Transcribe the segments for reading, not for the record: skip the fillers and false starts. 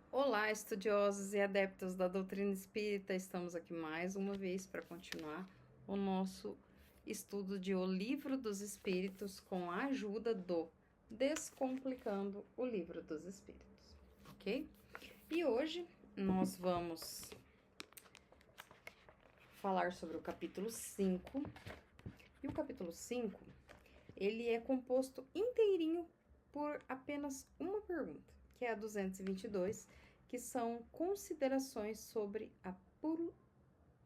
Olá, estudiosos e adeptos da doutrina espírita, estamos aqui mais uma vez para continuar o nosso estudo de O Livro dos Espíritos com a ajuda do Descomplicando o Livro dos Espíritos, ok? E hoje nós vamos falar sobre o capítulo 5, e o capítulo 5, ele é composto inteirinho por apenas uma pergunta, que é a 222, que são considerações sobre a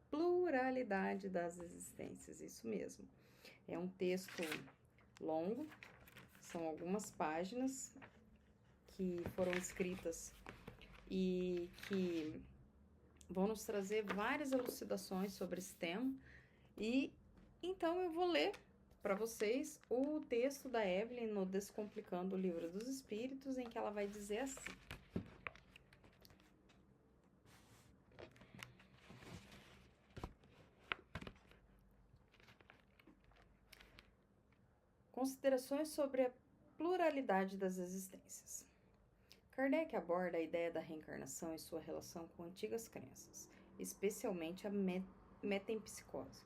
pluralidade das existências. Isso mesmo. É um texto longo, são algumas páginas que foram escritas e que vão nos trazer várias elucidações sobre esse tema. E então eu vou ler para vocês o texto da Evelyn no Descomplicando o Livro dos Espíritos, em que ela vai dizer assim: considerações sobre a pluralidade das existências. Kardec aborda a ideia da reencarnação e sua relação com antigas crenças, especialmente a metempsicose.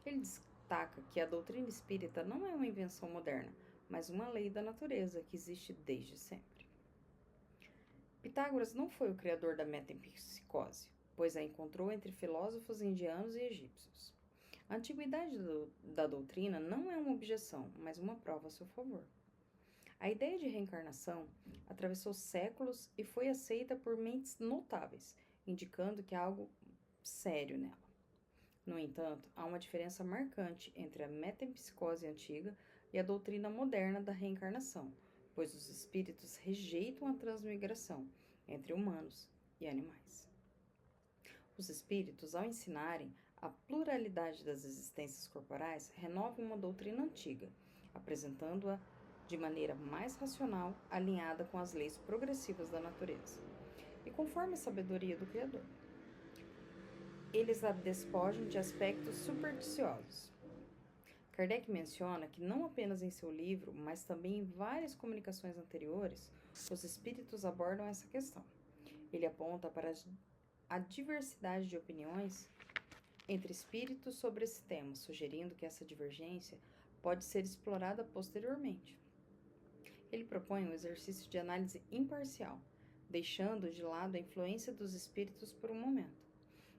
Ele destaca que a doutrina espírita não é uma invenção moderna, mas uma lei da natureza que existe desde sempre. Pitágoras não foi o criador da metempsicose, pois a encontrou entre filósofos indianos e egípcios. A antiguidade da doutrina não é uma objeção, mas uma prova a seu favor. A ideia de reencarnação atravessou séculos e foi aceita por mentes notáveis, indicando que há algo sério nela. No entanto, há uma diferença marcante entre a metempsicose antiga e a doutrina moderna da reencarnação, pois os espíritos rejeitam a transmigração entre humanos e animais. Os espíritos, ao ensinarem a pluralidade das existências corporais, renovam uma doutrina antiga, apresentando-a de maneira mais racional, alinhada com as leis progressivas da natureza e conforme a sabedoria do Criador. Eles a despojam de aspectos supersticiosos. Kardec menciona que não apenas em seu livro, mas também em várias comunicações anteriores, os espíritos abordam essa questão. Ele aponta para a diversidade de opiniões entre espíritos sobre esse tema, sugerindo que essa divergência pode ser explorada posteriormente. Ele propõe um exercício de análise imparcial, deixando de lado a influência dos espíritos por um momento.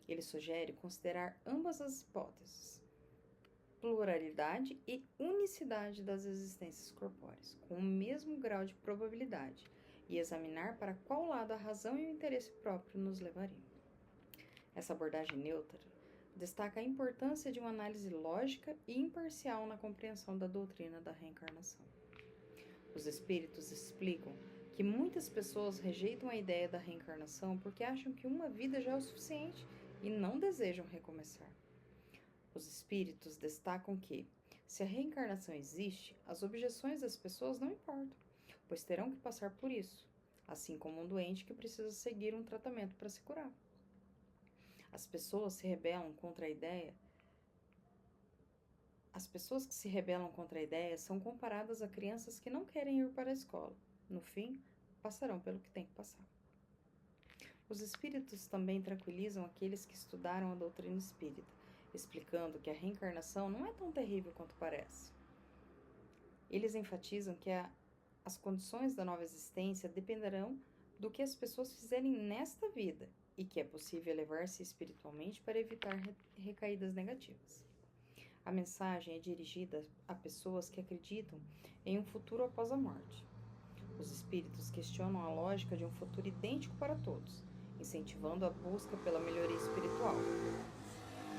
Ele sugere considerar ambas as hipóteses, pluralidade e unicidade das existências corpóreas, com o mesmo grau de probabilidade, e examinar para qual lado a razão e o interesse próprio nos levariam. Essa abordagem neutra destaca a importância de uma análise lógica e imparcial na compreensão da doutrina da reencarnação. Os espíritos explicam que muitas pessoas rejeitam a ideia da reencarnação porque acham que uma vida já é o suficiente e não desejam recomeçar. Os espíritos destacam que, se a reencarnação existe, as objeções das pessoas não importam, pois terão que passar por isso, assim como um doente que precisa seguir um tratamento para se curar. As pessoas que se rebelam contra a ideia são comparadas a crianças que não querem ir para a escola. No fim, passarão pelo que têm que passar. Os espíritos também tranquilizam aqueles que estudaram a doutrina espírita, explicando que a reencarnação não é tão terrível quanto parece. Eles enfatizam que as condições da nova existência dependerão do que as pessoas fizerem nesta vida e que é possível elevar-se espiritualmente para evitar recaídas negativas. A mensagem é dirigida a pessoas que acreditam em um futuro após a morte. Os espíritos questionam a lógica de um futuro idêntico para todos, incentivando a busca pela melhoria espiritual.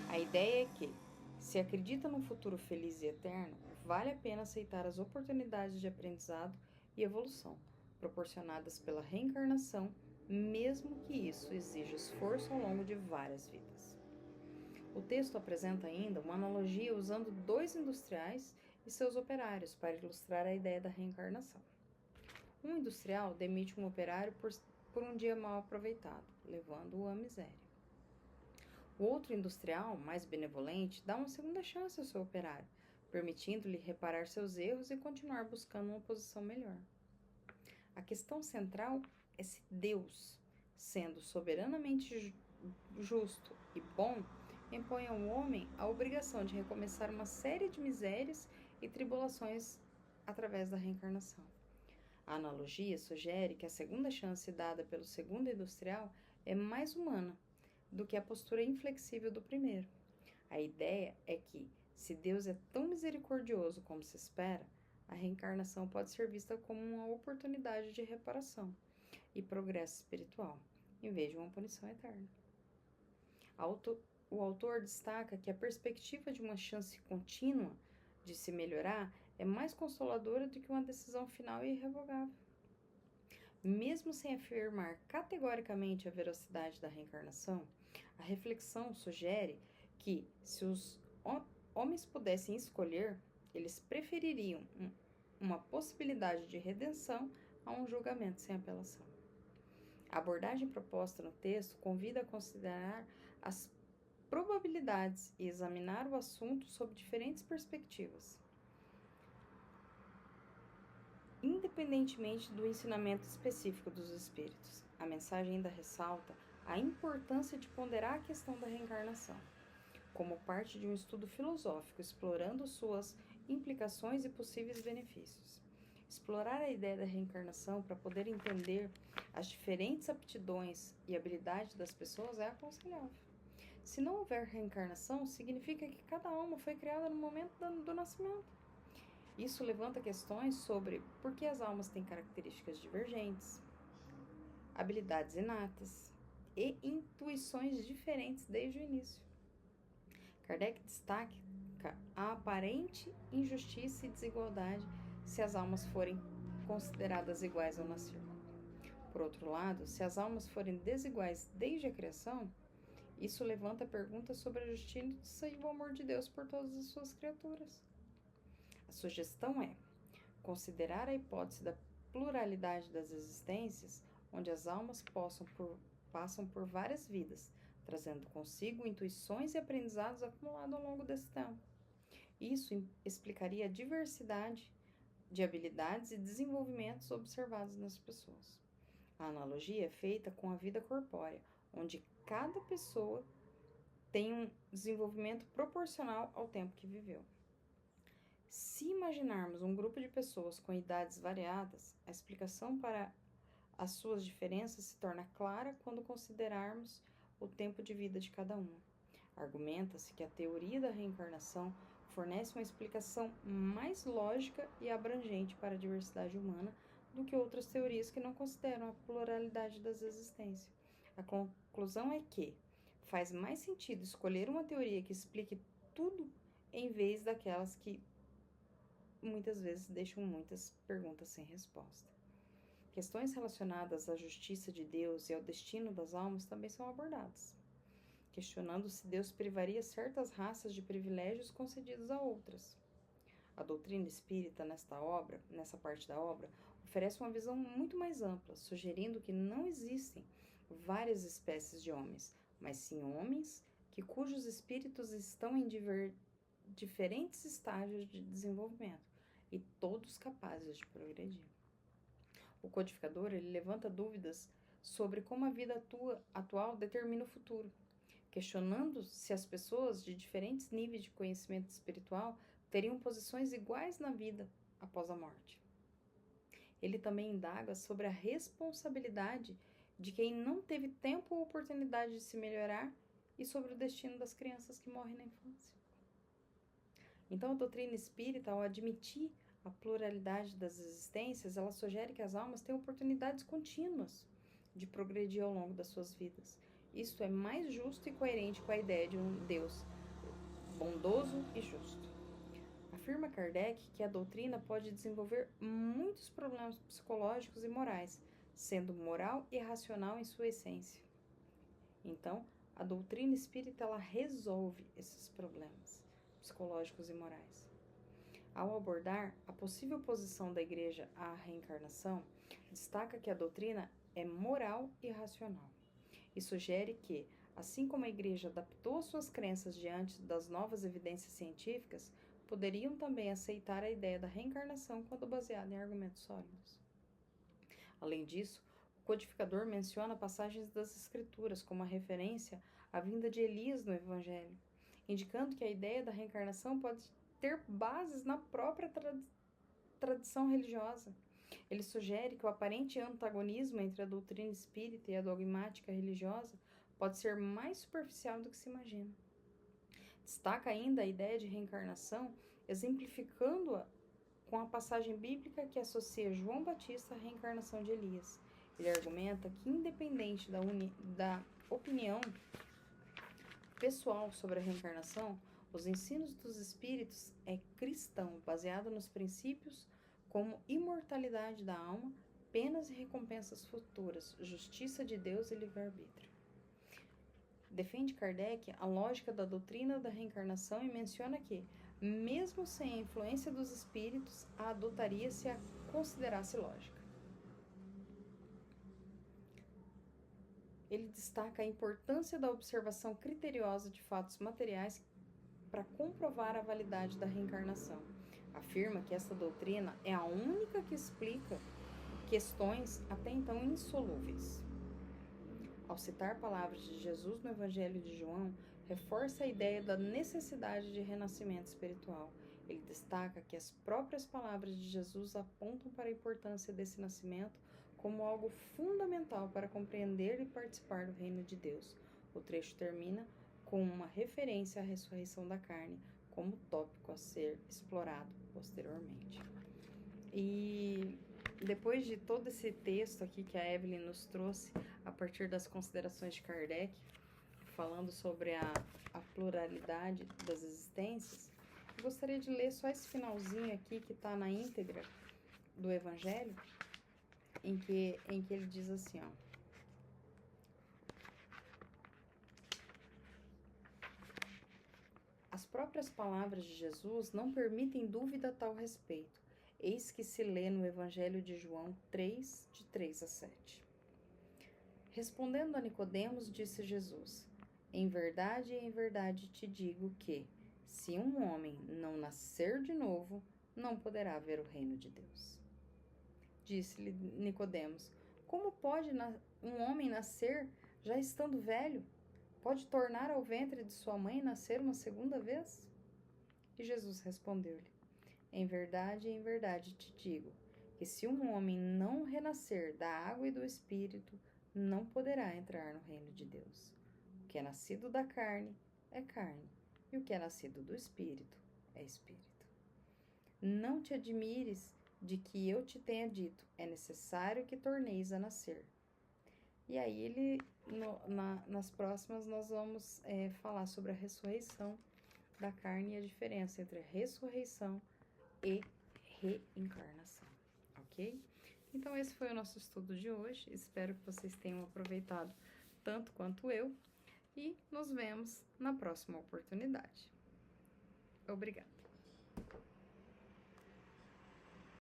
A ideia é que, se acredita num futuro feliz e eterno, vale a pena aceitar as oportunidades de aprendizado e evolução proporcionadas pela reencarnação, mesmo que isso exija esforço ao longo de várias vidas. O texto apresenta ainda uma analogia usando dois industriais e seus operários para ilustrar a ideia da reencarnação. Um industrial demite um operário por um dia mal aproveitado, levando-o à miséria. O outro industrial, mais benevolente, dá uma segunda chance ao seu operário, permitindo-lhe reparar seus erros e continuar buscando uma posição melhor. A questão central é se Deus, sendo soberanamente justo e bom, impõe ao homem a obrigação de recomeçar uma série de misérias e tribulações através da reencarnação. A analogia sugere que a segunda chance dada pelo segundo industrial é mais humana do que a postura inflexível do primeiro. A ideia é que, se Deus é tão misericordioso como se espera, a reencarnação pode ser vista como uma oportunidade de reparação e progresso espiritual, em vez de uma punição eterna. O autor destaca que a perspectiva de uma chance contínua de se melhorar é mais consoladora do que uma decisão final e irrevogável. Mesmo sem afirmar categoricamente a veracidade da reencarnação, a reflexão sugere que, se os homens pudessem escolher, eles prefeririam uma possibilidade de redenção a um julgamento sem apelação. A abordagem proposta no texto convida a considerar as probabilidades e examinar o assunto sob diferentes perspectivas. Independentemente do ensinamento específico dos espíritos, a mensagem ainda ressalta a importância de ponderar a questão da reencarnação, como parte de um estudo filosófico, explorando suas implicações e possíveis benefícios. Explorar a ideia da reencarnação para poder entender as diferentes aptidões e habilidades das pessoas é aconselhável. Se não houver reencarnação, significa que cada alma foi criada no momento do nascimento. Isso levanta questões sobre por que as almas têm características divergentes, habilidades inatas e intuições diferentes desde o início. Kardec destaca a aparente injustiça e desigualdade se as almas forem consideradas iguais ao nascer. Por outro lado, se as almas forem desiguais desde a criação, isso levanta perguntas sobre a justiça e o amor de Deus por todas as suas criaturas. A sugestão é considerar a hipótese da pluralidade das existências, onde as almas passam por várias vidas, trazendo consigo intuições e aprendizados acumulados ao longo desse tempo. Isso explicaria a diversidade de habilidades e desenvolvimentos observados nas pessoas. A analogia é feita com a vida corpórea, onde cada pessoa tem um desenvolvimento proporcional ao tempo que viveu. Se imaginarmos um grupo de pessoas com idades variadas, a explicação para as suas diferenças se torna clara quando considerarmos o tempo de vida de cada uma. Argumenta-se que a teoria da reencarnação fornece uma explicação mais lógica e abrangente para a diversidade humana do que outras teorias que não consideram a pluralidade das existências. A conclusão é que faz mais sentido escolher uma teoria que explique tudo em vez daquelas que muitas vezes deixam muitas perguntas sem resposta. Questões relacionadas à justiça de Deus e ao destino das almas também são abordadas, questionando se Deus privaria certas raças de privilégios concedidos a outras. A doutrina espírita, nessa parte da obra, oferece uma visão muito mais ampla, sugerindo que não existem várias espécies de homens, mas sim homens cujos espíritos estão em diferentes estágios de desenvolvimento e todos capazes de progredir. O codificador levanta dúvidas sobre como a vida atual determina o futuro, questionando se as pessoas de diferentes níveis de conhecimento espiritual teriam posições iguais na vida após a morte. Ele também indaga sobre a responsabilidade de quem não teve tempo ou oportunidade de se melhorar e sobre o destino das crianças que morrem na infância. Então, a doutrina espírita, ao admitir a pluralidade das existências, ela sugere que as almas têm oportunidades contínuas de progredir ao longo das suas vidas. Isto é mais justo e coerente com a ideia de um Deus bondoso e justo. Afirma Kardec que a doutrina pode desenvolver muitos problemas psicológicos e morais, sendo moral e racional em sua essência. Então, a doutrina espírita ela resolve esses problemas psicológicos e morais. Ao abordar a possível posição da Igreja à reencarnação, destaca que a doutrina é moral e racional e sugere que, assim como a Igreja adaptou suas crenças diante das novas evidências científicas, poderiam também aceitar a ideia da reencarnação quando baseada em argumentos sólidos. Além disso, o codificador menciona passagens das Escrituras como a referência à vinda de Elias no Evangelho, indicando que a ideia da reencarnação pode ter bases na própria tradição religiosa. Ele sugere que o aparente antagonismo entre a doutrina espírita e a dogmática religiosa pode ser mais superficial do que se imagina. Destaca ainda a ideia de reencarnação, exemplificando-a com a passagem bíblica que associa João Batista à reencarnação de Elias. Ele argumenta que, independente da opinião pessoal sobre a reencarnação, os ensinos dos espíritos é cristão, baseado nos princípios como imortalidade da alma, penas e recompensas futuras, justiça de Deus e livre-arbítrio. Defende Kardec a lógica da doutrina da reencarnação e menciona que, mesmo sem a influência dos espíritos, a adotaria se a considerasse lógica. Ele destaca a importância da observação criteriosa de fatos materiais para comprovar a validade da reencarnação. Afirma que essa doutrina é a única que explica questões até então insolúveis. Ao citar palavras de Jesus no Evangelho de João, reforça a ideia da necessidade de renascimento espiritual. Ele destaca que as próprias palavras de Jesus apontam para a importância desse nascimento como algo fundamental para compreender e participar do reino de Deus. O trecho termina com uma referência à ressurreição da carne como tópico a ser explorado posteriormente. E depois de todo esse texto aqui que a Evelyn nos trouxe, a partir das considerações de Kardec, falando sobre a pluralidade das existências, eu gostaria de ler só esse finalzinho aqui que está na íntegra do Evangelho, em que ele diz assim, ó. As próprias palavras de Jesus não permitem dúvida a tal respeito. Eis que se lê no Evangelho de João 3, de 3 a 7. Respondendo a Nicodemos, disse Jesus: em verdade te digo que, se um homem não nascer de novo, não poderá ver o reino de Deus. Disse-lhe Nicodemos: como pode um homem nascer já estando velho? Pode tornar ao ventre de sua mãe e nascer uma segunda vez? E Jesus respondeu-lhe: em verdade te digo, que se um homem não renascer da água e do Espírito, não poderá entrar no reino de Deus. O que é nascido da carne é carne, e o que é nascido do Espírito é Espírito. Não te admires de que eu te tenha dito, é necessário que torneis a nascer. E aí nas próximas nós vamos falar sobre a ressurreição da carne e a diferença entre ressurreição e reencarnação, ok? Então esse foi o nosso estudo de hoje, espero que vocês tenham aproveitado tanto quanto eu e nos vemos na próxima oportunidade. Obrigada!